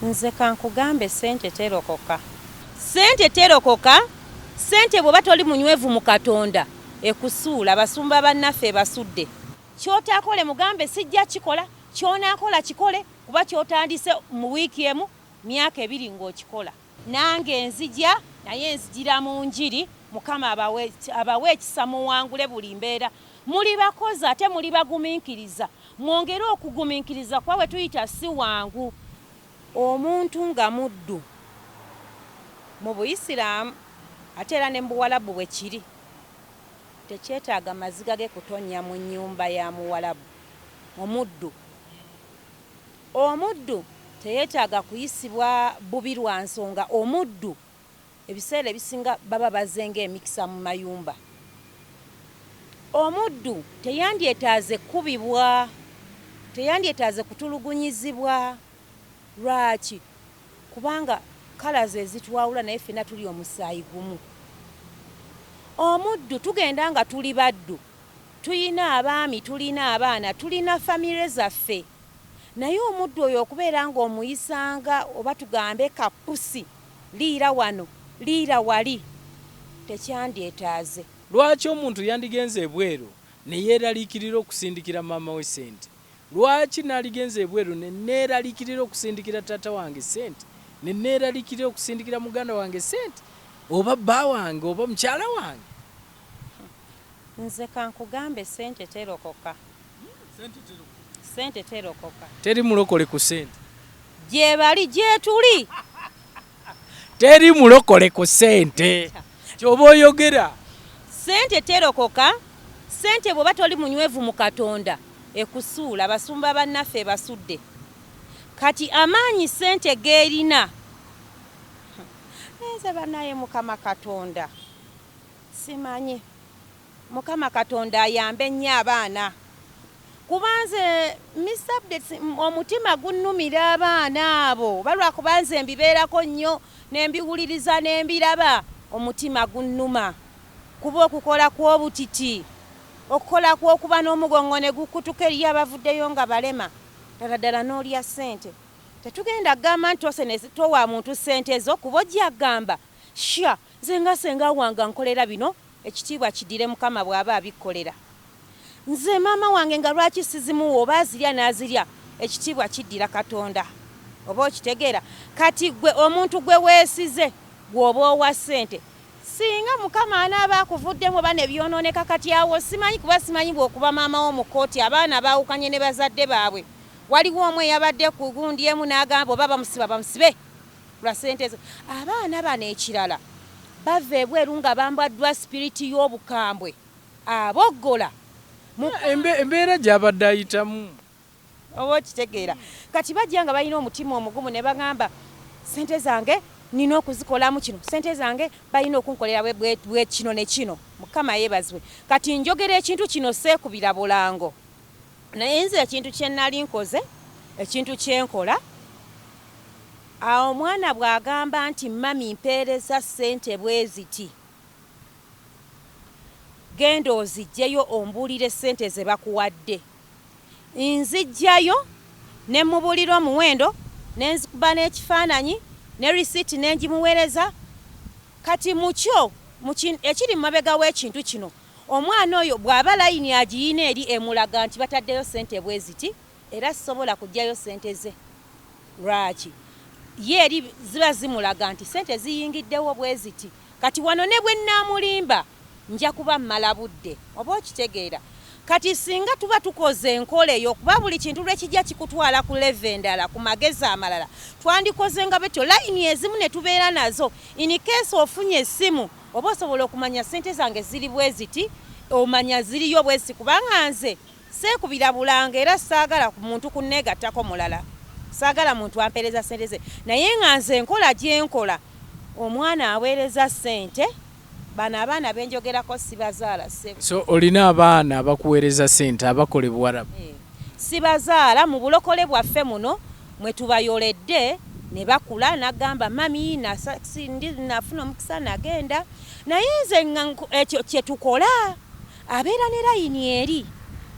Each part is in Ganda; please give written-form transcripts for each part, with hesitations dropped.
Nze kankugambe Sente telokoka. Sente telokoka. Sente bw'oba toli munywevu mu Katonda ekusuula basumba bannaffe basudde. Ky'otaakole mugambe sijja kikola, ky'onaakola kikole kuba ky'otandise mu wiiki emu myaka 2 ng'okikola. Nange nzija naye nzijira mu njiri Mukama abawe ekisa muwangule buli mbeera. Muli bakozi ate muli bagumiikiriza. Mwongere okugumiikiriza kwawe tuyita si wangu. Omuntu nga muddu mu Buyisiraamu ate era ne mu Buwalabu bwe kiri tekyetaaga maziga ge kutonya mu nnyumba ya Muwalabu. Omuddu teyeetaaga kuyisibwa bubi lwa nsonga omuddu ebiseera ebisinga baba bazenga emikisa mu mayumba. Omuddu teyandyetaaze kubibwa, teyandyetaaze kutulugunyizibwa. Lwaki? Kubanga kala ze zitwawula naye ffenna tuli omusaayi gumu. Omuddu tugenda nga tuli baddu, tulina abaami, tulina abaana, tulina famire zaffe. Naye omuddu oyo okubeera ng'omuyisanga oba tugambe kapusi, liira wano, liira wali, tekyandyetaaze. Lwaki omuntu yandigenze ebweru ne yeeraliikirira okusindikira maama we Sente? Lwaki naligenze ebweru ne neeraliikirira okusindikira taata wange Sente? Ne neeraliikirira okusindikira muganda wange Sente? Oba bba wange oba mukyala wange? Nze kankugambe Sente telokoka. Sente telokoka. Teri mulokole ku Sente. Gye bali gye tuli. Teri mulokole ku Sente. Ky'oba oyogera. Sente telokoka. Sente bw'oba toli munywevu mu Katonda ekusuula basumba bannaffe basudde. Kati amaanyi Sente geerina nze bannaye Mukama Katonda simanyi. Mukama Katonda ayambe nnyo abaana kubanze misabde omutima gunnumira abaana abo balwakuba nze mbibeerako nnyo nembiwuliriza nembiraba omutima gunnuma kuba okukola kw'obutiti okukola kw'okuba n'omugongone gukutuka eri abavuddeyo nga balema ddala n'olya Sente. Tetugenda gamba nti towa muntu Sente zo kuba ojja gamba sha nze nga senga wange nkolera bino ekitiibwa kiddire Mukama bw'aba abikolera. Nze maama wange nga lwaki sizimuwa oba azirya n'azirya ekitiibwa kiddira Katonda oba okitegeera. Kati gwe omuntu gwe weesize gw'oba owa Sente singa Mukama anaaba akuvuddemu oba ne byonooneka kati awo simanyi kuba simanyi bw'okuba maama wo mu kkooti abaana baawukanye ne bazadde baabwe. Waliwo omwe yabadde ku gundi emu n'agamba oba bamusibe lwa Sente zo. Abaana bano ekirala bava ebweru nga bambwaddwa sipiriti y'obukambwe aboggola embeera gy'abadde ayitamu oba okitegeera. Kati bajja nga balina omutima omugumu ne bagamba Sente zange nina okuzikolamu kino, Sente zange balina okunkolera bwe kino ne kino. Mukama yeebazibwe. Kati njogera ekintu kino seekubira bulango naye nze ekintu kye nnali nkoze ekintu kyenkola awo omwana bw'agamba nti mami mpeereza Sente bwe ziti genda ozijjeyo ombuulire Sente ze bakuwadde. Nzijjayo ne mubulira omuwendo ne nzikuba n'ekifaananyi ne risiiti ne ngimuweereza. Kati mukyo ekiri mu mabega w'ekintu kino omwana oyo bw'aba layini agiyina eri emulaga nti bataddeyo Sente bwe ziti era sisobola kuggyayo Sente ze. Lwaki? Ye eri ziba zimulaga nti Sente ziyingiddewo bwe ziti. Kati wano ne bwe naamulimba nja kuba mmala budde oba okitegeera. Kati singa tuba tukoze enkola eyo kuba buli kintu lwekijja kikutwala ku leve endala ku magezi amalala twandikoze nga betyo layini ezimu ne tubeera nazo in case ofunye essimu oba osobola okumanya Sente zange ziri bwe ziti omanya ziriyo bwe ziti kubanga nze seekubira bulanga era saagala ku muntu kunneegattako mulala. Saagala muntu ampeereza Sente ze naye nga nze enkola gyenkola omwana aweereza Sente bano abaana benjogerako sibazaala sebo. So olina abaana abakuweereza Sente abakola Buwarabu? Sibazaala mu Bulokole bwaffe muno mwe tubayoledde ne bakula nagamba mami nafuna omukisa nagenda naye nze ekyo kye tukola abeera ne layini eri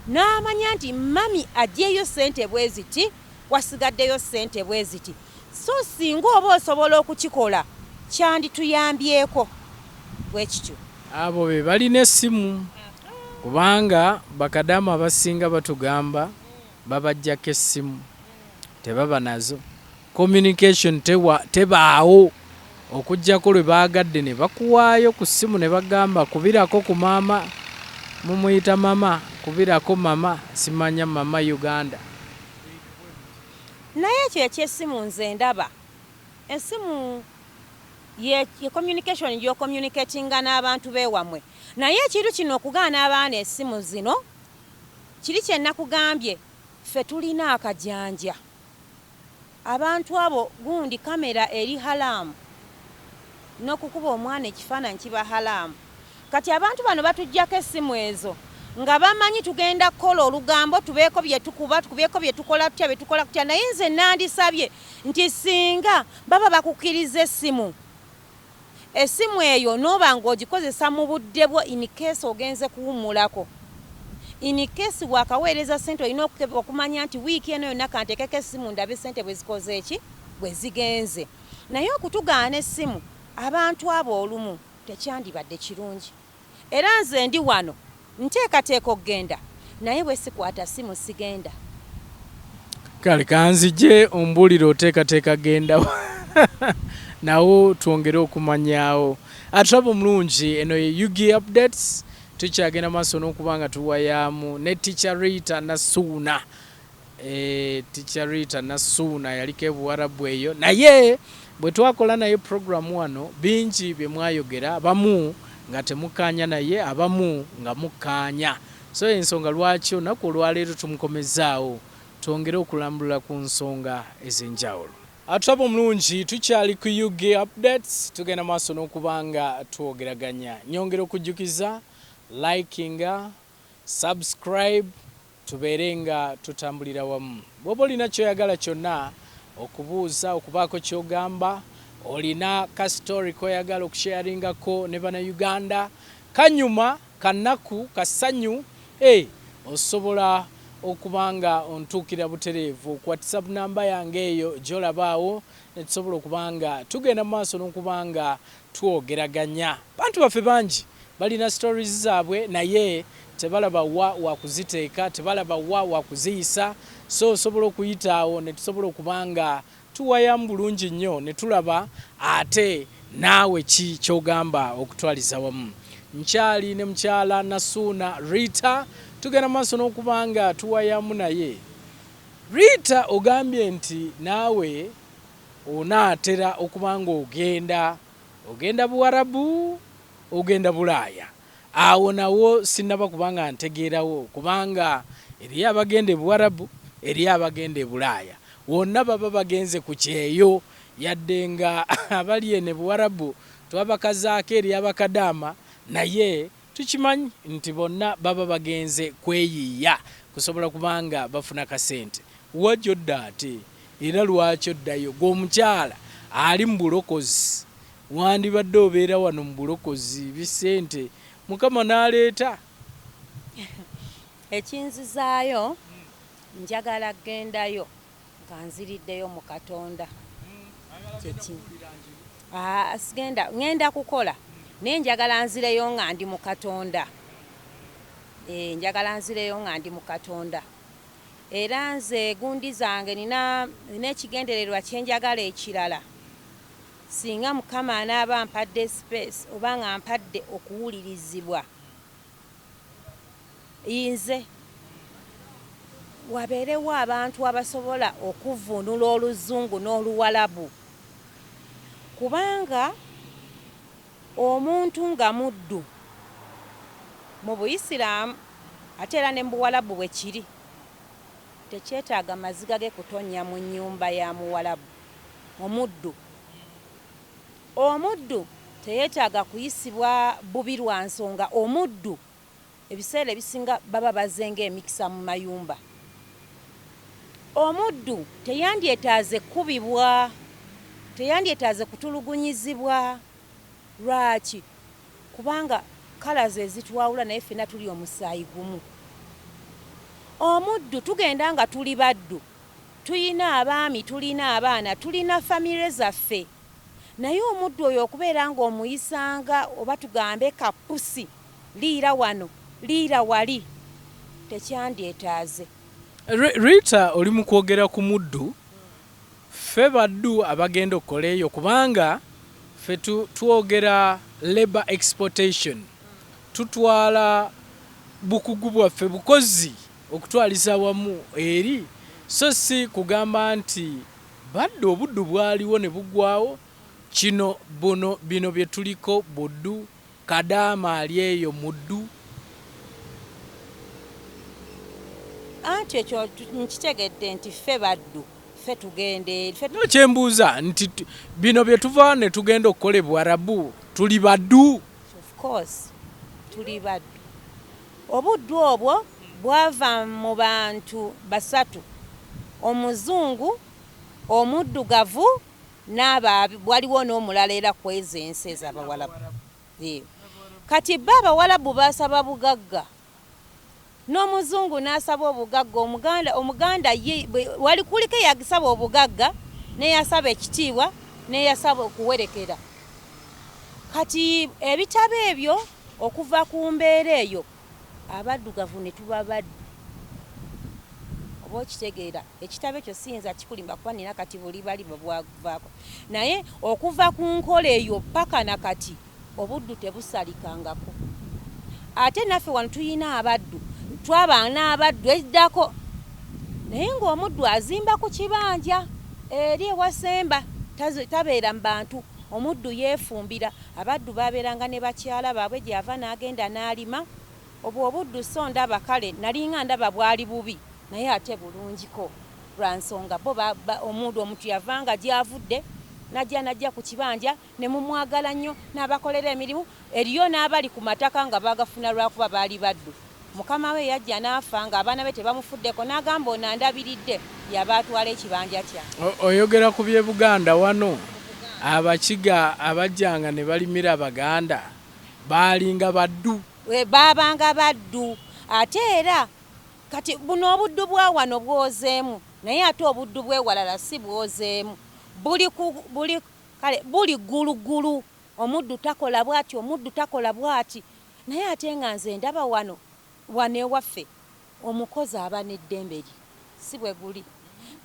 n'amanya nti mami aggyeyo Sente bwe ziti wasigaddeyo Sente bwe ziti. so singa oba osobola okukikola kyandituyambyeko bwekityo. Abo be balina essimu kubanga bakadama abasinga batugamba babajjako essimu tebaba nazo. Communication tebaawo okujjako lwe baagadde ne bakuwaayo ku ssimu ne bagamba kubirako ku maama, mumuyita mama, kubirako mama, simanya mama Uganda. Naye ekyo ekyessimu nze ndaba essimu ye communication gy'ocommunicatinga n'abantu beewamwe. Naye ekintu kino okugaana abaana essimu zino kiri kye nakugambye, ffe tulina akajanja. Abantu abo gundi kamera eri halamu n'okukuba omwana ekifaananyi kiba halamu. Kati abantu bano batuggyako essimu ezo nga bamanyi tugenda kukola olugambo tubeeko bye tukuba, tubeeko bye tukola tutya, bye tukola kutya. Naye nze nandisabye nti singa baba bakukkiriza essimu eyo n'oba ng'ogikozesa mu budde bwo in case ogenze kuwummulako, in case bwakaweereza ssente olina okumanya nti wiiki eno yonna kanteekeko essimu ndabe ssente bwe zikoze eki bwe zigenze. Naye okutugaana essimu abantu abo olumu tekyandibadde kirungi. Era nze ndi wano nteekateeka okgenda naye bwe sikwata ssimu sigenda. Kale kanzije ombulira oteekateeka genda nawo twongere okumanyaawo. Atulaba omulungi eno ye UG updates tukyagenda maaso n'okubanga tuwayaamu ne Teacher Rita Nasuuna. Teacher Rita Nasuuna yaliko ebuwarabu eyo, naye bwe twakola naye program wano bingi bye mwayogera, abamu nga temukkaanya naye, abamu nga mukkaanya. So ensonga lwaki olunaku olwaleero tumukomezaawo twongere okulambula ku nsonga ez'enjawulo. Atulaba omulungi tukyali ku UG updates, tugenda maaso n'okubanga twogeraganya. Nyongera okujjukiza likinga, subscribe, tubeere nga tutambulira wamu. Bw'oba olina kyoyagala kyonna okubuuza, okubaako kyogamba, olina ka story koyagala okusharingako ne bana Uganda, kanyuma, kanaku, kasanyu, osobola okubanga ontuukira butereevu ku WhatsApp namba yange eyo gy'olabaawo, ne tusobola okubanga tugenda maaso n'okubanga twogeraganya. Bantu baffe bangi balina stories zaabwe naye tebalaba wa wakuziteeka, tebalaba wa wakuziyisa. So osobola okuyitaawo ne tusobola okubanga tuwayamu bulungi nnyo ne tulaba ate naawe ki ky'ogamba okutwaliza wamu. Nkyali ne mukyala Nasuuna Rita, tugenda maaso n'okubanga tuwayamu naye. Rita ogambye nti naawe onaatera okubanga ogenda Buwarabu, ogenda Bulaaya. Awo nawo sinnaba kubanga ntegeerawo kubanga eriyo abagenda Buwarabu, eriyo abagenda Bulaaya. Wonna baba bagenze ku kyeyo yadde nga abali ene Buwarabu twabakazaako eri abakadama, naye tukimanyi nti bonna baba bagenze kweyiiya kusobola kubanga bafuna kasente. Wajjodda ate era lwaki oddayo gw'omukyala ali mu bulokozi, wandibadde obeera wano mu bulokozi bisente Mukama n'aleeta. Ekinzizaayo njagala gendayo nga nziriddeyo mu Katonda. Ngenda kukola naye njagala nzireyo nga ndi mu Katonda. Njagala nzireyo nga ndi mu Katonda. Era nze gundi zange nina ekigendererwa kye njagala ekirala. Singa Mukama anaaba ampadde space oba nga ampadde okuwulirizibwa, nze wabeerewo abantu abasobola okuvvuunula Oluzungu n'Oluwalabu, kubanga omuntu nga muddu mu Buyisiraamu ate era ne mu Buwalabu bwe kiri, tekyetaaga maziga ge kutonnya mu nnyumba ya Muwalabu. Omuddu teyeetaaga kuyisibwa bubi lwa nsonga omuddu ebiseera ebisinga baba bazenga emikisa mu mayumba. Omuddu teyandyetaaze kubibwa, teyandyetaaze kutulugunyizibwa. Lwaki? Kubanga kala ze zitwawula naye ffenna tuli omusaayi gumu. Omuddu tugenda nga tuli baddu tuyina abaami tulina abaana tulina famire zaffe naye omuddu oyo okubeera ng'omuyisanga oba tugambe kapusi liira wano liira wali tekyandyetaaze. Rita oli mu kwogera ku muddu ffe baddu abagenda okukola eyo kubanga ffe twogera labor exportation tutwala bukugu bwaffe bukozi okutwaliza wamu eri so si kugamba nti baddu obuddu bwaliwo ne buggwawo bino bye tuliko buddu Kadama ali eyo muddu anti ekyo nkitegedde nti ffe baddu ffe tugende kyembuuza nti bino bye tuva ne tugenda okukola e Buwarabu tuli baddu. Of course tuli baddu. Obuddu obwo bwava mu bantu basatu omuzungu omuddugavu waliwo n'omulala era kweza ensi ez'Abawarabu. Kati bo Abawarabu basaba bugagga n'omuzungu n'asaba obugagga omuganda wali kuliko yagisaba obugagga neyasaba ekitiibwa neyasaba okuwerekera. Kati ebitabo ebyo okuva ku mbeera eyo abaddugavu ne tuba baddu oba okitegeera ekitabo ekyo siyinza kikulimba kuba nina kati buli bali bwavaako naye okuva ku nkola eyo paka na kati obuddu tebusalikangako. Ate naffe wano tuyina abaddu twaba n'abaddu eddako naye ng'omuddu azimba ku kibanja eri ewasemba tabeera mu bantu omuddu yeefumbira. Abaddu babeeranga ne bakyala baabwe gy'ava n'agenda n'alima obwo obuddu so ndaba kale nalinga ndaba bwali bubi naye ate bulungiko lwa nsonga bo omuntu yavanga gy'avudde najja ku kibanja ne mumwagala nnyo n'abakolera emirimu eriyo n'abali ku mataka nga bagafuna lwakuba baali baddu. Mukama we yajja n'afa nga abaana be tebamufuddeko n'agamba ono andabiridde yaba atwala ekibanja kya. Oyogera ku by'e Buganda wano abakiga abajjanga ne balimira Abaganda baalinga baddu. Baabanga baddu ate era kati buno obuddu bwa wano bwozeemu naye ate obuddu bwewalala si bwozeemu buli gulugulu omuddu takola bwati omuddu takola bwati naye ate nga nze ndaba wano ewaffe omukozi aba n'eddembe lye si bwe guli.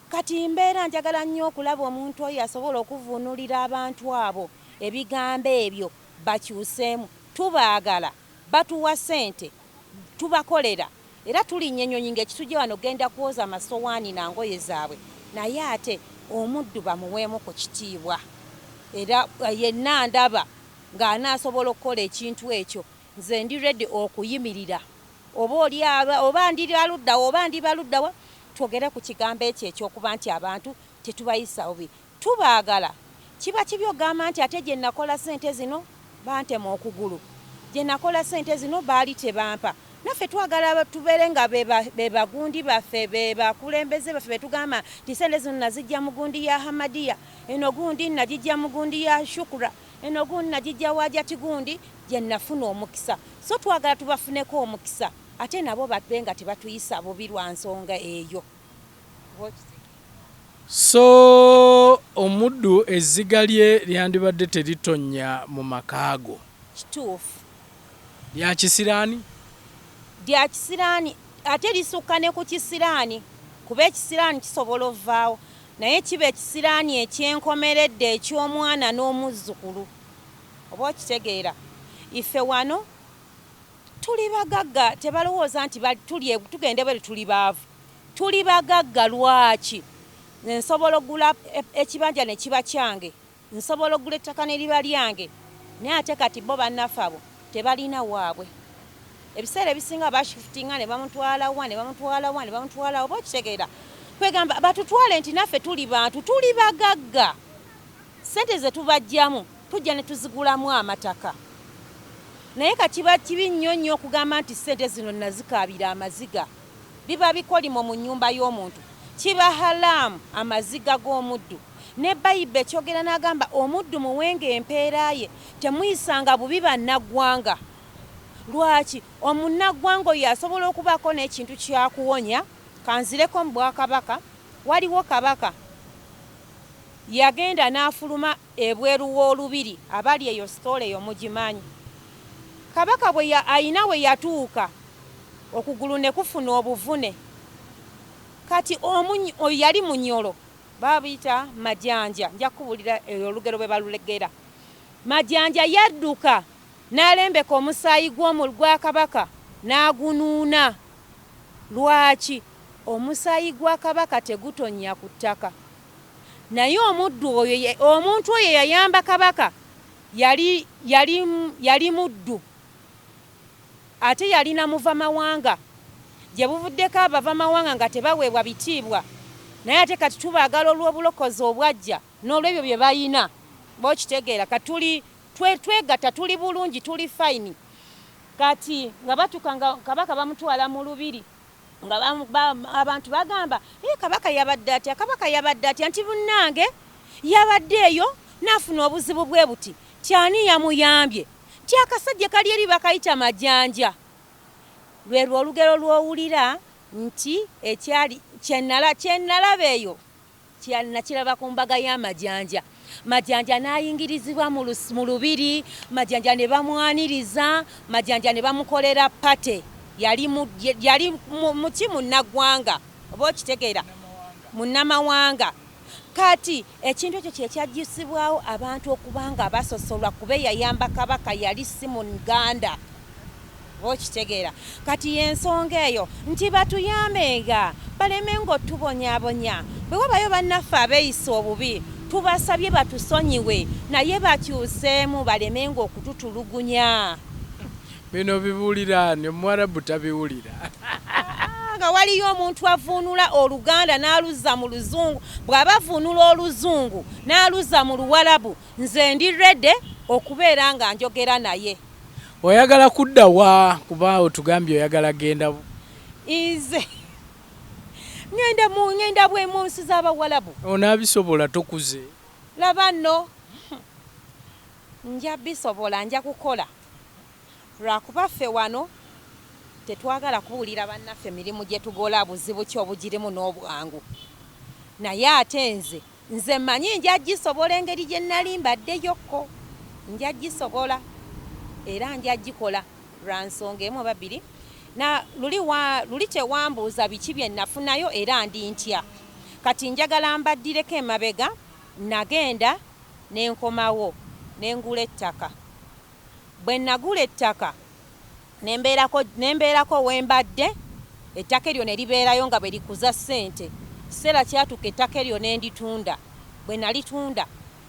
Kati mbeera njagala nnyo okulaba omuntu oyo asobola okuvuunulira abantu abo ebigambo ebyo bakyuseemu tubaagala batuwa ssente tubakolera era tulinnya ennyonyi ng'ekitujja wano genda kwoza amasowaani nangoye zaabwe naye ate omuddu bamuweemu ku kitiibwa era yenna ndaba ng'anaasobola okukola ekintu ekyo nze ndi ready okuyimirira oba ndi baluddawa oba ndi baluddawa twogere ku kigambo ekyo ekyokuba nti abantu tetubayisa obi tubaagala. Kiba kibi ogamba nti ate gye nakola ssente zino bantema okugulu gye nakola ssente zino baali tebampa. Naffe twagala tubeere nga be bagundi baffe be bakulembeze baffe betugamba nti ssente zino nazijja mu gundi ya Hamadiya eno gundi nagijja mu gundi ya Shukura eno gundi nagijja Wajati gundi gye nafuna omukisa. So twagala tubafuneko omukisa ate nabo babe nga tebatuyisa bubi lwa nsonga eyo. So omuddu ezziga lye lyandibadde teritonya mu makaago. Kituufu. Lya kisiraani? Lya kisiraani ate lisukka ne ku kisiraani kuba ekisiraani kisobola ovaawo naye kiba ekisiraani ekyenkomeredde eky'omwana n'omuzzukulu oba okitegeera. Ife wano tuli bagagga tebalowooza nti tugende bwe tuli baavu tuli bagagga. Lwaki? Nsobola okugula ekibanja ne kiba kyange nsobola okugula ettaka ne liba lyange naye ate kati bo bannaffe abo tebalina waabwe. Ebiseera ebisinga bashifutinga ne bamutwala wa ne bamutwala wa ne bamutwala oba okitegeera kwegamba batutwale nti naffe tuli bantu tuli bagagga. Ssente ze tubajjamu tujja ne tuzigulamu amataka naye kakiba kibi nnyo nnyo okugamba nti ssente zino nazikaabira amaziga biba bikolimo mu nnyumba y'omuntu kiba halaamu amaziga g'omuddu. Ne Bayibe ekyogera n'agamba omuddu muwenga empeera ye temuyisanga bubi bannaggwanga. Lwaki? Omunnaggwanga oyo asobola okubaako n'ekintu kyakuwonya kanzireko mu Bwakabaka waliwo kabaka yagenda n'afuluma ebweru w'olubiri abali eyo sitole eyo mugimanyi. Kabaka ayina we yatuuka okugulu ne kufuna obuvune. Kati oyo yali munyolo babiyita majanja, nja kubulira olugero bwe balulegera. Majanja yadduka n'alembeka omusaayi gwa kabaka n'agunuuna. Lwaki? Omusaayi gwa kabaka tegutonya ku ttaka. Naye omuntu oyo yayamba kabaka yali muddu ate yalina muvamawanga gye buvuddeko abavamawanga nga tebaweebwa bitiibwa. Naye ate kati tubaagala olw'obulokozi obwajja n'olw'ebyo bye bayina bokitegeera kati twegatta tuli bulungi tuli fayini. Kati nga batuka nga kabaka bamutwala mu lubiri nga abantu bagamba kabaka yabadde atya, kabaka yabadde atya, nti bunnange yabadde eyo n'afuna obuzibu bwe buti tyani yamuyambye ti akasajja kali eri bakayita majanja. Lwe olugero lw'owulira nti ekyali kyennalaba eyo nakiraba ku mbaga y'amajanja. Majanja n'ayingirizibwa mu lubiri, majanja ne bamwaniriza, majanja ne bamukolera pate. Yali munnaggwanga oba okitegeera munnamawanga. Kati ekintu ekyo kye kyajjusibwawo abantu okubanga basosolwa kuba yayamba kabaka yali si mu Uganda oba okitegeera. Kati y'ensonga eyo nti batuyambenga baleme ng'otubonyaabonya. Bwe wabayo bannaffe abeeyisa obubi tubasabye batusonyiwe naye bakyuseemu baleme ng'okututulugunya. Bino bibuulira ne Mwarabu tabiwulira. Nga waliyo omuntu avuunula Oluganda n'aluzza mu Luzungu, bw'aba avuunula Oluzungu n'aluzza mu Luwarabu, nze ndi redde okubeera nga njogera naye. Oyagala kudda wa kuba otugambye oyagala genda? Nze ngenda bwe mu nsi z'Abawarabu. Onaabisobola tokuze? Laba nno nja bisobola, nja kukola. Lwakuba ffe wano tetwagala kubuulira bannaffe mirimu gye tugola buzibu ki obugirimu n'obwangu. Naye ate nze mmanyi nja gisobola engeri gye nnali mbaddeyokko. Nja gisobola era nja gikola lwa nsonga emu oba bbiri. Luli tewambuuza biki bye nafunayo era ndi ntya. Kati njagala mbaddireko emabega, nagenda ne nkomawo ne ngula ettaka. Bwe nagula ettaka nembeerako we mbadde, ettaka eryo ne libeerayo nga bwe likuza ssente. Kiseera kyatuka ettaka eryo ne nditunda. Bwe nalitunda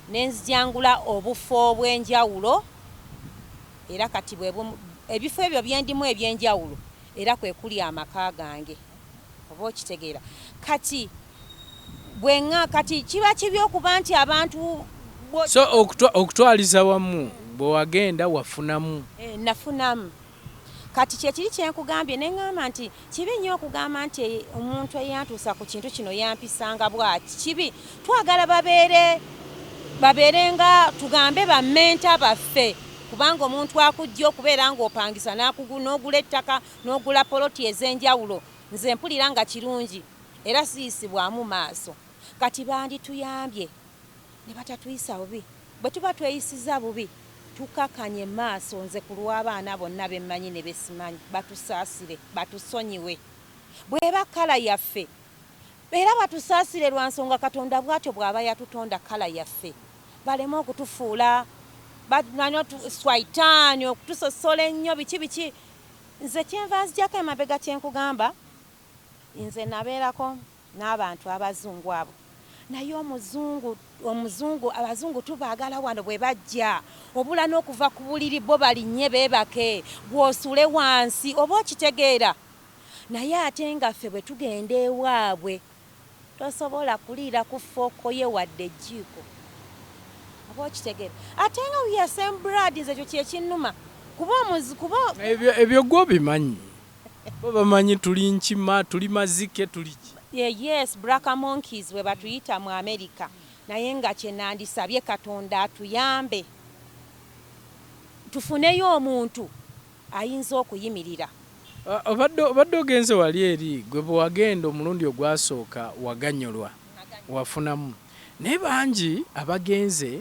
ne nzijangula obufo obw'enjawulo era kati ebifo ebyo bye ndimu eby'enjawulo era kwe kuli amaka gange oba okitegeera. Kati kati kiba kibi okuba nti abantu so okutwaliza wamu bwe wagenda wafunamu? Nafunamu. Kati kyekiri kyenkugambye ne ŋŋamba nti kibi nnyo okugamba nti omuntu eyantuusa ku kintu kino yampisanga bw'ati. Kibi. Twagala babeere nga tugambe bammenta baffe, kubanga omuntu akujja okubeera ng'opangisa n'ogula ettaka n'ogula poloti ez'enjawulo nze mpulira nga kirungi era siyisibwamu maaso. Kati bandituyambye ne batatuyisa bubi. Bwe tuba tweyisiza bubi tukakanye maaso nze ku lw'abaana bonna bemmanyi ne besimanyi, batusaasire batusonyiwe. Bw'eba kala yaffe era batusaasire lwa nsonga Katonda bw'atyo bw'aba yatutonda kala yaffe. Baleme okutufuula swaitaani okutusosola ennyo biki. Nze kyenva nzijako emabega kyenkugamba, nze nabeerako n'abantu abazungu abo. Naye abazungu tubaagala wano bwe bajja obula n'okuva ku buliri bo balinnye beebake bw'osule wansi oba okitegeera. Naye ate nga ffe bwe tugenda ewaabwe tosobola kuliira ku ffookoye wadde ejjiiko oba okitegeera. Ate nga we are same blood, nze ekyo kyekinnuma kuba ebyo gwe obimanyi. Bo bamanyi tuli nkima, tuli mazike, tuli ki? Yes, black monkeys we batuyita mu America. Naye nga kye nandisabye Katonda atuyambe tufuneyo omuntu ayinza okuyimirira Obadde ogenze wali eri gwe bwe wagenda omulundi ogwasooka waganyulwa wafunamu naye bangi abagenze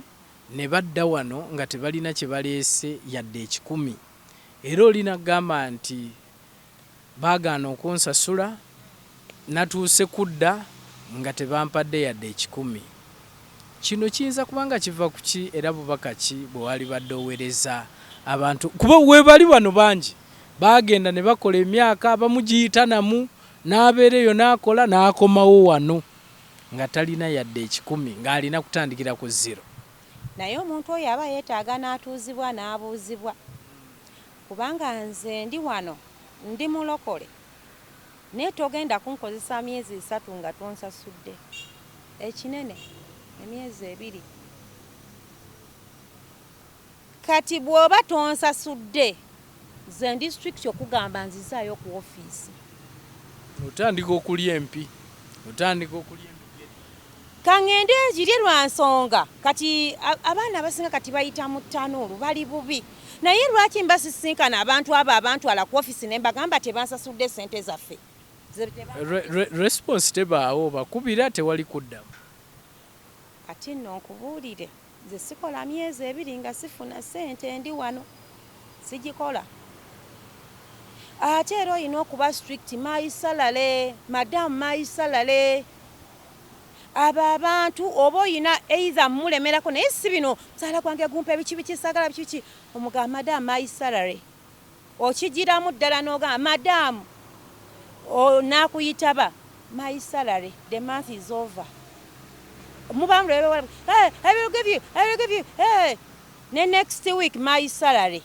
ne badda wano nga tebalina kye baleese yadde 1,000 era olina kugamba nti baagaana okunsasula natuuse kudda nga tebampadde yadde 1,000. Kino kiyinza kubanga kiva ku ki era bubaka ki bwe wali badde owereza abantu kuba webali wano bangi bagenda ne bakola emyaka abamu giyita namu n'abeera eyo n'akola n'akomawo wano nga talina yadde 1,000 ng'alina kutandikira ku 0. Naye omuntu oyo aba yeetaaga n'atuuzibwa n'abuuzibwa kubanga nze ndi wano ndi mulokole naye togenda kunkozesa myezi 3 nga tonsasudde ekinene emyezi 2 kati bw'oba tonsasudde nze ndi strict okugamba nzizaayo ku ofiisi otandika okulya empi kaŋŋende njirye lwa nsonga kati abaana abasinga kati bayita mu ttanuulu bali bubi naye lwaki mbasisinkana abantu abo abantwala ku ofiisi ne mbagamba tebansasudde ssente zaffe response tebaawo bakubira tewali kuddamu kati nno nkubuulire nze sikola myezi 2 nga sifuna ssente ndi wano sigikola ate era olina okuba strict mayisalale madamu mayisalale abo abantu oba oyina either mulemerako naye si bino musaala gwange gumpa ebiki sagala biki omugamba madamu mayisalale okigiramu ddala n'ogamba madamu nakuyitaba mayisalale the month is over mubamu lwebe I will give you ne next week mayisalale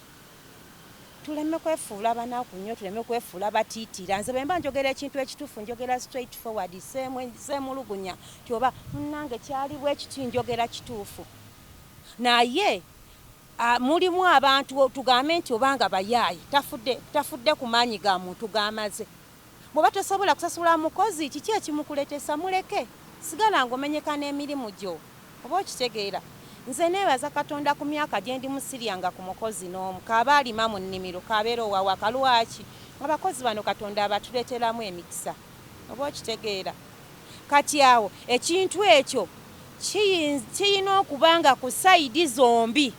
tuleme kwefuula abanaku nnyo tuleme kwefuula batiitira nze bwe mba njogera ekintu ekituufu njogera straight forward seemulugunya tyoba munnange kyali bwe kiti njogera kituufu naye mulimu abantu tugambe nti obanga bayaayi tafudde ku maanyi ga muntu gamaze bw'oba tosobola kusasula mukozi kiki ekimukuletesa muleke sigala ng'omenyeka n'emirimu gyo oba okitegeera nze neebaza Katonda ku myaka gye ndi musiryanga ku mukozi n'omu kaaba alima mu nnimiro kabeera owawaka lwaki abakozi bano Katonda abatuleeteramu emikisa oba okitegeera kati awo ekintu ekyo kiyina okubanga ku sayidi zombi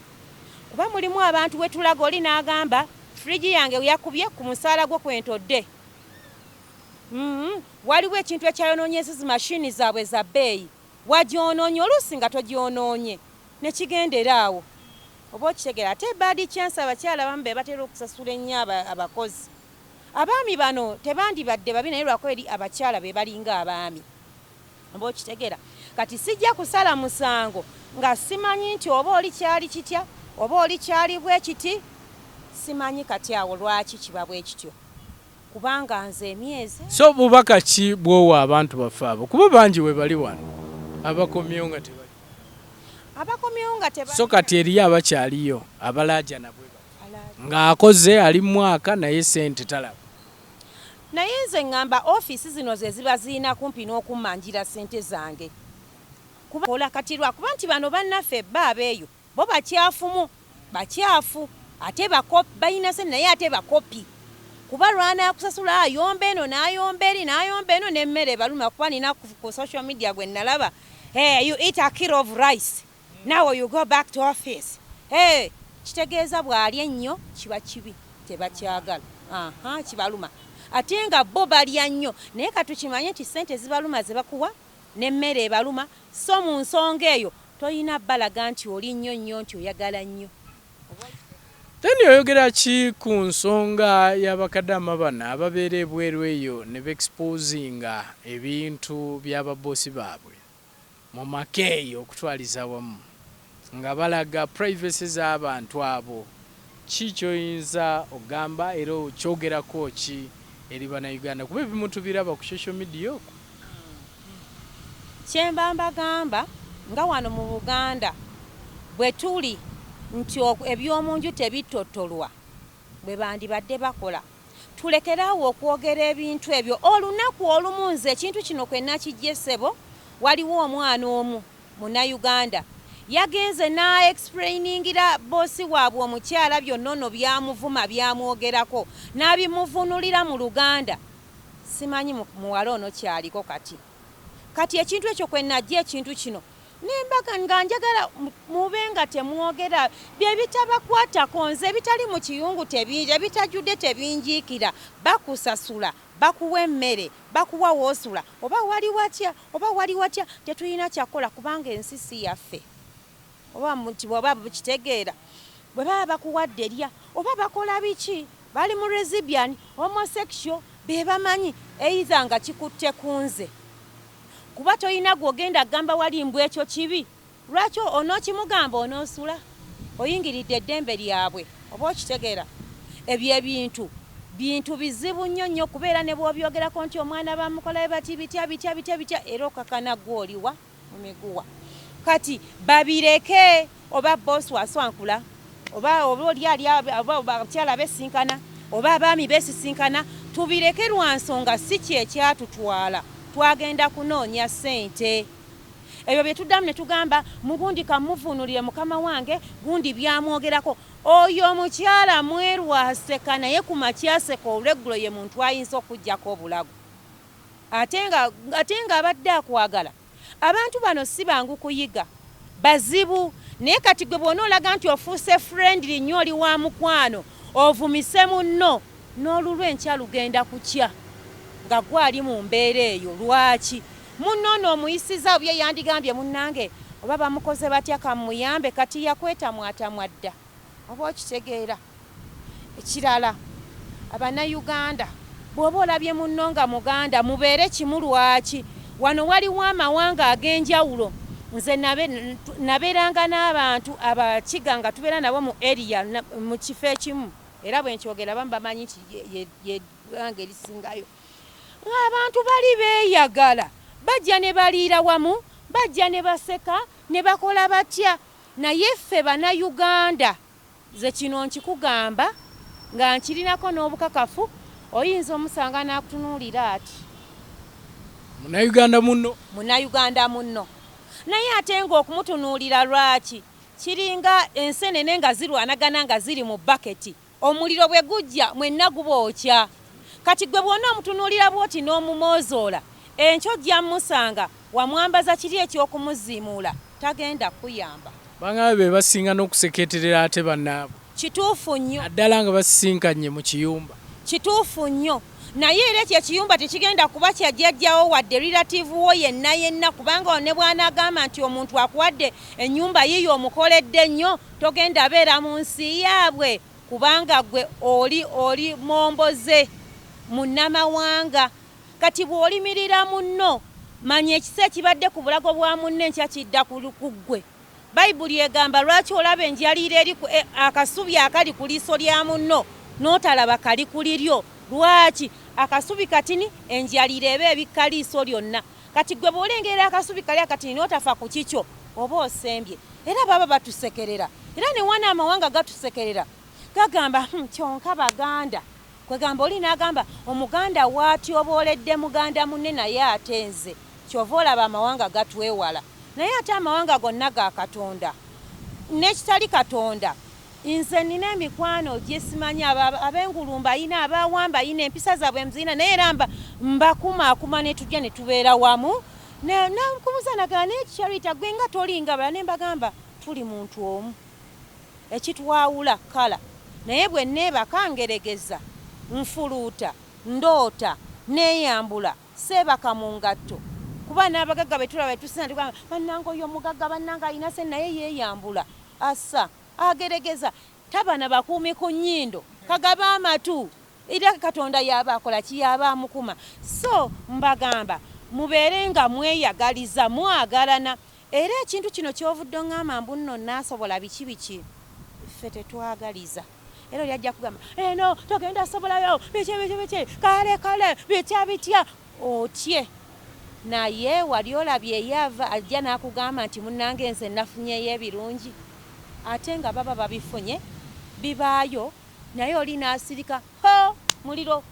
kuba mulimu abantu we tulaga oli n'agamba firigi yange yakubye ku musaala gwo kwentodde waliwo ekintu ekyayonoonyesa mashini zaabwe za bbeeyi wagyonoonye oluusi nga togyonoonye nekigendera awo oba okitegeera ate baadi chance abakyala bamu be batera okusasula ennyo abakozi abaami bano tebandibadde babi naye lwako eri abakyala be balinga abaami oba okitegeera kati sijja kusala musango nga simanyi nti oba oli kyali kitya oba oli kyali bwe kiti simanyi kati awo lwaki kiba bwe kityo kubanga nze emyezi so bubaka ki bwowa abantu baffe abo kuba bangi we bali wano abakomyewo nga tebali so kati eriyo abakyaliyo abalaaja nabwe ng'akoze ali mu mwaka naye sente talaba naye nze ŋŋamba ofiisi zino ze ziba zirina kumpi n'okummanjira sente zange kuba kati lwakuba nti bano bannaffe bba abeeyo bo bakyafu ate balina sente naye ate bakopi kuba lwana yakusasula ayomba eno n'ayomba eri n'ayomba eno n'emmere baluma kuba nina ku social media gwe nalaba you eat a kilo of rice now you go back to office kitegeeza bw'alya ennyo kiba kibi tebakyagala kibaluma ate nga bo balya nnyo naye katukimanye nti sente zibaluma ze bakuwa n'emmere ebaluma so mu nsonga eyo toyina balaga nti oli nnyo nti oyagala nnyo Teni oyogera ki ku nsonga y'abakadama bana ababeera ebweru eyo ne exposinga ebintu by'ababosi baabwe mu maka eyo okutwaliza wamu nga balaga privacy z'abantu abo ki kyoyinza ogamba era okyogerako ki eri bannayuganda kuba ebimu tubiraba ku social media okwo kyemba mbagamba nga wano mu Buganda bwe tuli nti ebyomunju tebitotolwa bwe bandibadde bakola tulekerawo okwogera ebintu ebyo olunaku olumu nze ekintu kino kwenna kijje ssebo waliwo omwana omu Munnayuganda yagenze na explainingira bosi waabwe omukyala byonnono byamuvuma byamwogerako n'abimuvunulira mu Luganda. Simanyi muwala ono kyaliko kati ekintu ekyo kwe najja ekintu kino nembaga nga njagala mube nga temwogera bye bitabakwatako nze bitali mu kiyungu tebingi ebitajjudde tebinjiikira bakusasula bakuwa emmere bakuwa woosula oba wali watya tetulina kyakola kubanga ensi si yaffe oba bw'oba bukitegeera bwe baba bakuwadde lya oba bakola biki bali mu lesbian homosexual be bamanyi either nga kikutte kunze kuba toyina gwogenda gamba wali mbw ekyo kibi lwaki onookimugamba onoosula oyingiridde eddembe lyabwe oba okitegeera ebyo bintu bizibu nnyo kubeera ne bw'obyogerako nti omwana bamukolayo bati bitya era okakana gw'oliwa mu miguwa kati babireke oba bosi waswankula oba oli abakyala besinkana oba abaami besisinkana tubireke lwa nsonga si kyekyatutwala twagenda kunoonya ssente ebyo bye tuddamu ne tugamba mugundi kamuvunulire mukama wange gundi byamwogerako oyo omukyala mwerwaseka naye ku makyaseka olweggulo ye muntu ayinza okuggyako obulago ate nga abadde akwagala abantu bano si bangu kuyiga bazibu naye kati gwe bw'ona olaga nti ofuuse friendly nnyo oli wa mukwano ovumise munno n'olulwo enkya lugenda kukya nga gwali mu mbeera eyo lwaki munno n'omuyisiza bye yandigambye munnange oba bamukoze batya kamuyambe kati yakwetamwatamwa dda oba okitegeera ekirala Abanayuganda bw'oba olabye munno nga muganda mubeere kimu lwaki wano waliwo amawanga ag'enjawulo nze nabeeranga n'abantu abakiga nga tubeera nabo mu area mu kifo ekimu era bwe nkyogera bamu bamanyi nti ye ggwanga erisingayo abantu bali beeyagala bajja ne baliira wamu bajja ne baseka ne bakola batya naye ffe Bannayuganda ze kino nkikugamba nga nkirinako n'obukakafu oyinza omusanga n'akutunuulira ati Munnayuganda munno naye ate ng'okumutunuulira lwaki kiringa ensenene nga zirwanagana nga ziri mu baketi omuliro bwe gujja mwenna gubookya kati gwe bwonna omutunuulira bwoti n'omumozoola enkyo gyammusanga wamwambaza kiri eky'okumuziimuula tagenda kuyamba bangabe be basinga n'okuseketerera ate bannaabwe kituufu nnyo naddala nga basisinkanye mu kiyumba kituufu nnyo naye era ekyo ekiyumba tekigenda kuba kyajjajjawo wadde relative wo yenna kubanga ne bw'anaagamba nti omuntu akuwadde ennyumba yiyo omukoledde nnyo togenda beera mu nsi yaabwe kubanga gwe oli momboze munnamawanga kati bw'olimirira munno manya ekisa ekibadde ku bulago bwa munne nkya kidda ku ggwe bayibuli egamba lwaki olaba enjaliiro eri akasubi akali ku liiso lya munno n'otalaba kali ku liryo lwaki akasubi katini enjaliiro eba ebikka liiso lyonna kati gwe bw'olengera akasubi kali akatini n'otafa ku kikyo oba osembye era baba batusekerera era ne wana amawanga gatusekerera gagamba kyonka baganda kwegamba oli n'agamba omuganda waatyoboledde muganda munne naye atenze kyova olaba amawanga gatwewala naye ate amawanga gonna ga Katonda n'ekitali Katonda nze nina emikwano gyesimanya ab'engulumba yina abawamba yina empisa zaabwe muzina naye era mbakumaakuma ne tujja ne tubeera wamu nankubuzanagaa naye Charity gwe nga tolinga bala ne mbagamba tuli muntu omu ekitwawula kala naye bwe neebaka ngeregeza nfuluuta ndoota neeyambula seebaka mu ngatto kuba n'abagagga betulaba betusina tugamba bannanga oyo omugagga bannanga alina se naye yeeyambula assa ageregeza taba na bakuumi ku nnyindo kagaba amatu era Katonda yaba akola kiyaba amukuma so mbagamba mubeere nga mweyagaliza mwagalana era ekintu kino kyovudde ngamba mbu nno naasobola biki ffe tetwagaliza era yajja kugamba eno togenda sobolayo biki kale bitya otye naye wali olabye yava ajja n'akugamba nti munnange nze nafunyeyo ebirungi ate nga baba babifunye bibaayo naye oli n'asirika muliro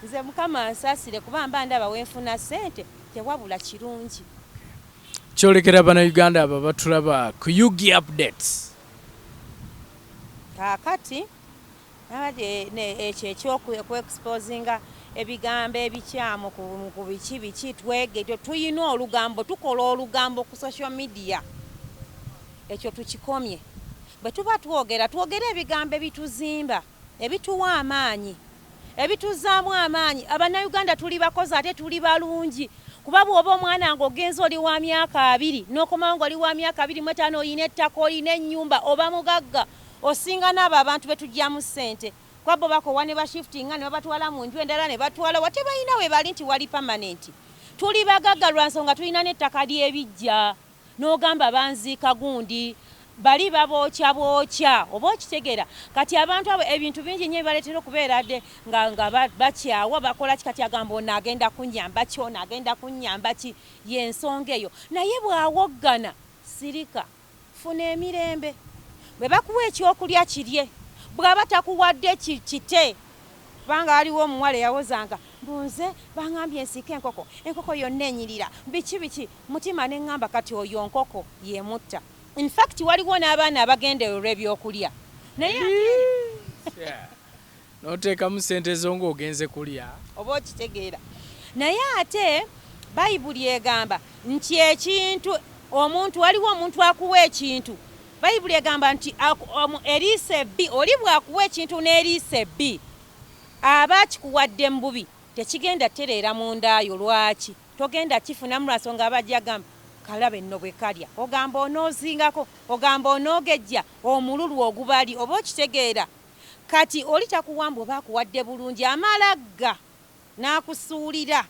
nze Mukama ansaasire kuba mba ndaba wenfuna ssente tewabula kirungi kyolekera bannayuganda abo batulaba ku Yugi updates kakati ekyo ekyokuexposinga ebigambo ebikyamu ku biki twege tuyina olugambo tukola olugambo ku social media ekyo tukikomye bwe tuba twogera ebigambo ebituzimba ebituwa amaanyi ebituzaamu amaanyi abannayuganda tuli bakozi ate tuli balungi kuba bw'oba omwana ng'ogenza oli wa myaka 2 n'okomawo ng'oli wa myaka 25 oyina ettaka oyina ennyumba oba mugagga osinga n'abo abantu betujjamu ssente kwabo bakowa ne bashiftinga ne babatwala mu nju endala ne batwala wate balina we bali nti wali permanent tuli bagagga lwa nsonga tulina n'ettaka ly'ebijja n'ogamba banziika gundi bali babokya oba okitegera kati abantu abo ebintu bingi nnyo baleetera okubeera dde nga bakyawa bakola kikati agamba ono agenda kunnyamba ki ono agenda kunnyamba ki y'ensonga eyo naye bw'awoggana sirika funa emirembe bwe bakuwa ekyokulya kirye bw'aba takuwadde kite kubanga aliwo omuwala eyawozanga mbunze bangambye ensiika enkoko yonna enyirira biki mutima ne ŋŋamba kati oyo nkoko yemutta in fact waliwo n'abaana abagendererwa ebyokulya naye n'oteekamu ssente zo ng'ogenze kulya oba okitegeera naye ate bayibuli egamba nti ekintu omuntu waliwo omuntu akuwa ekintu bayibuli egamba nti eriisa ebbi oli bw'akuwa ekintu n'eriisa ebbi aba akikuwadde mu bubi tekigenda tereera mu ndaayo lwaki togenda kifunamu lwa nsonga abajja gamba kalabe nno bwe kalya ogamba onoozingako ogamba onoogejja omululu ogubali oba okitegeera kati oli takuwamba oba akuwadde bulungi amalagga n'akusuulira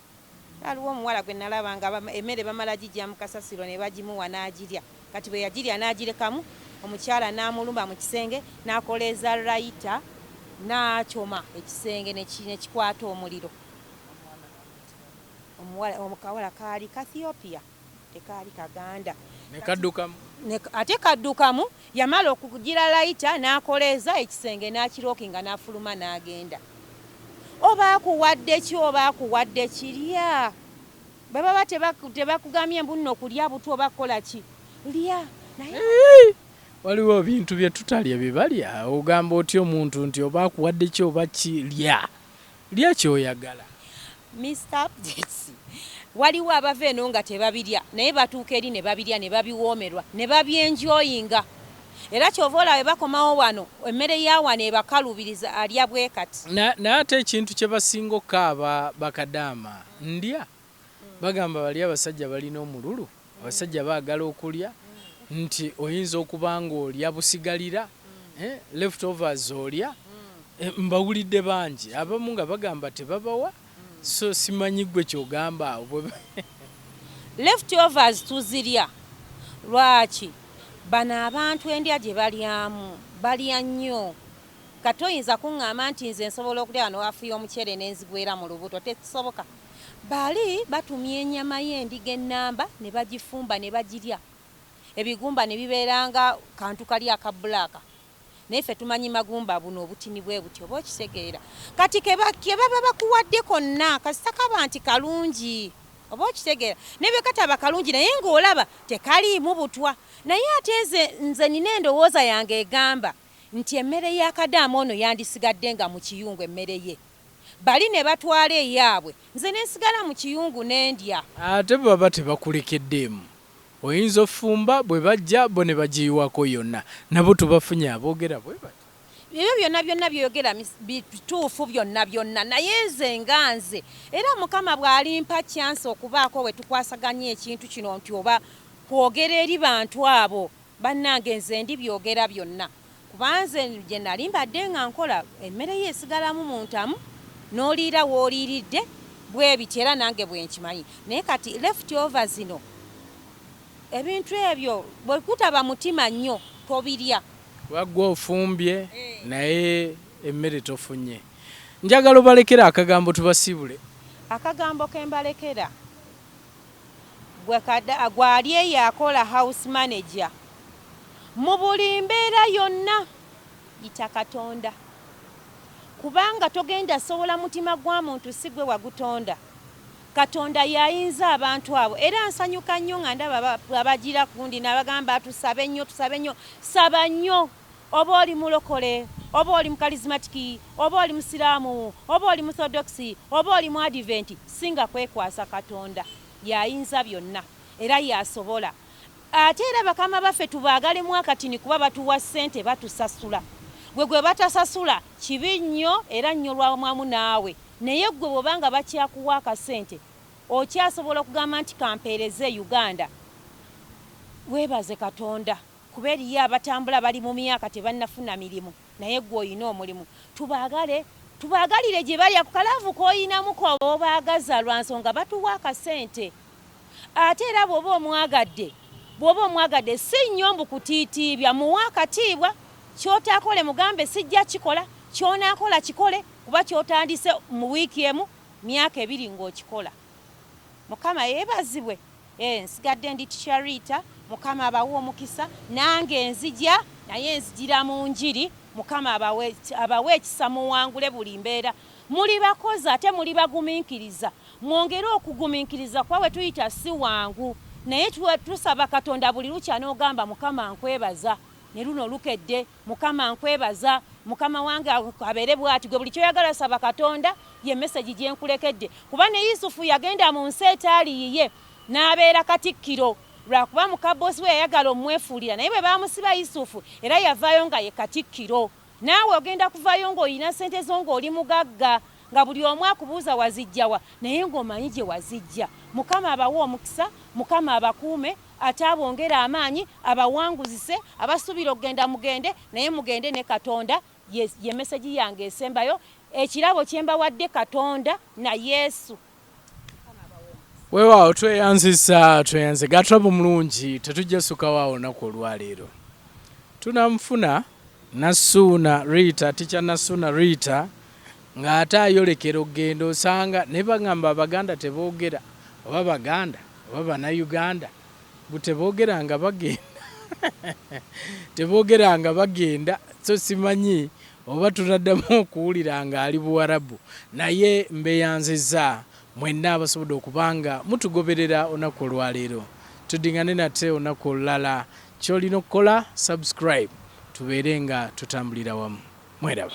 aliwo omuwala gwe nalaba nga emmere bamala gijja mu kasasiro ne bagimuwa n'agirya kati bwe yagirya n'agirekamu omukyala n'amulumba mu kisenge n'akoleeza layita n'akyoma ekisenge ne kikwata omuliro omukawala kaali Kathiopia tekaali Kaganda ate kaddukamu yamala okugira layita n'akoleeza ekisenge n'akirookinga n'afuluma n'agenda oba akuwadde ki oba akuwadde kirya bwe baba tebakugamye mbunno okulya butu oba kukola ki lya naye waliwo ebintu bye tutalya bye balya ogamba otya omuntu nti oba akuwadde ki oba kirya kyoyagala Mr. Updates waliwo abava eno nga tebabirya naye batuuka eri ne babirya ne babiwoomerwa ne babyenjoyinga era kyova olaba bakomawo wano emmere ya wano ebakalubiriza alya bwe kati naye ate ekintu kye basinga okukaaba bakadaama ndya bagamba bali abasajja balina omululu abasajja baagala okulya nti oyinza okuba ng'olya busigalira leftovers olya mbawulidde bangi abamu nga bagamba tebabawa so simanyi gwe kyogamba leftovers tuzirya lwaki bano abantu endya gye balyamu balya nnyo kati oyinza kuŋŋamba nti nze nsobola okulya wano wafuya omuceere n'enzigwera mu lubuto tekisoboka bali batumya ennyama y'endiga ennamba ne bagifumba ne bagirya ebigumba ne bibeeranga kantu kali akabulaaka naye ffe tumanyi magumba buno obutini bwe buti oba okitegeera kati ke baba bakuwadde konna kasita kaba nti kalungi oba okitegeera ne bwe kataba kalungi naye ng'olaba tekaliimu butwa naye ate nze nina endowooza yange egamba nti emmere ya Kadama ono yandisigadde nga mu kiyungu emmere ye bali ne batwala eyaabwe nze ne nsigala mu kiyungu n'endya ate baba tebakulekeddemu oyinza ofumba bwe bajja bo ne bagiyiwako yonna nabo tubafunye aboogera bwe bati ebyo byonna byogera bituufu byonna naye nze nga nze era Mukama bw'alimpa chance okubaako we tukwasaganya ekintu kino nti oba kwogera eri bantu abo bannange nze ndi byogera byonna kubanze gye nali mbadde nga nkola emmere ye esigalamu mu ntamu n'oliira w'oliiridde bwe biti era nange bwe nkimanyi naye kati leftovers zino ebintu ebyo bwe kutaba mutima nnyo tobirya waggwa ofumbye naye emmere tofunye njagala obalekera akagambo tubasiibule akagambo ke mbalekera gwali eyo akola house manager mu buli mbeera yonna yita Katonda kubanga togenda sobola mutima gwa muntu si gwe wagutonda Katonda yayinza abantu abo era nsanyuka nnyo nga ndaba abagira kundi n'abagamba tusabe nnyo saba nnyo oba oli mulokole oba oli mukarismatiki oba oli musiraamu oba oli musodoksi oba oli mu adventi singa kwekwasa Katonda yayinza byonna era yasobola ate era bakama baffe tubaagalemu akatini kuba batuwa ssente batusasula gwe batasasula kibi nnyo era nnyo lwamu naawe naye gwe bw'obanga bakyakuwa akasente okyasobola okugamba nti kampeereze Uganda weebaze Katonda kuba eriyo abatambula bali mu myaka tebannafuna mirimu naye gwe olina omulimu tubaagalire gye bali akukalavu k'oyinamu kobaagaza lwa nsonga batuwa akasente ate era bw'oba omwagadde si nnyo mbu kutiitiibya muwa akatiibwa kyotaakole mugambe sijja kikola kyonaakola kikole kuba kyotandise mu wiiki emu myaka 2 ng'okikola Mukama yeebazibwe nsigadde ndi Charita Mukama abawe omukisa nange nzija naye nzijira mu njiri Mukama abawe ekisa muwangule buli mbeera muli bakozi ate muli bagumiikiriza mwongere okugumiikiriza kwawe tuyita si wangu naye tusaba Katonda buli lukya n'ogamba Mukama nkwebaza ne luno lukedde Mukama nkwebaza Mukama wange abeere bw'ati gwe buli kyoyagala saba Katonda ye message gye nkulekedde kuba ne Yusufu yagenda mu nsi etaaliyiye n'abeera katikkiro lwakuba mukabosi we yayagala omwefuulira naye bwe baamusiba Yusufu era yavaayo nga ye katikkiro naawe ogenda kuvaayo ng'olina ssente zo ng'oli mugagga nga buli omu akubuuza wazijjawa naye ng'omanyi gye wazijja Mukama abawe omukisa Mukama abakuume ate abongera amaanyi abawanguzise abasuubira okugenda mugende naye mugende ne Katonda ye message yange esembayo ekirabo kye mbawadde Katonda na Yesu weewaawo tweyanze gatulabo mulungi tetujja sukawo olunaku olwaleero tunamufuna Nasuuna Rita ticha Nasuuna Rita ng'ate ayolekera okugenda osanga ne bagamba Abaganda teboogera oba Baganda oba Bannayuganda teboogeranga bagenda so simanyi oba tunaddamu okuwulira nga ali Buwarabu naye mbeyanziza mwenna abasobodde okubanga mutugoberera olunaku olwaleero tudingane nate olunaku olulala kyolina okukola subscribe tubeere nga tutambulira wamu mweraba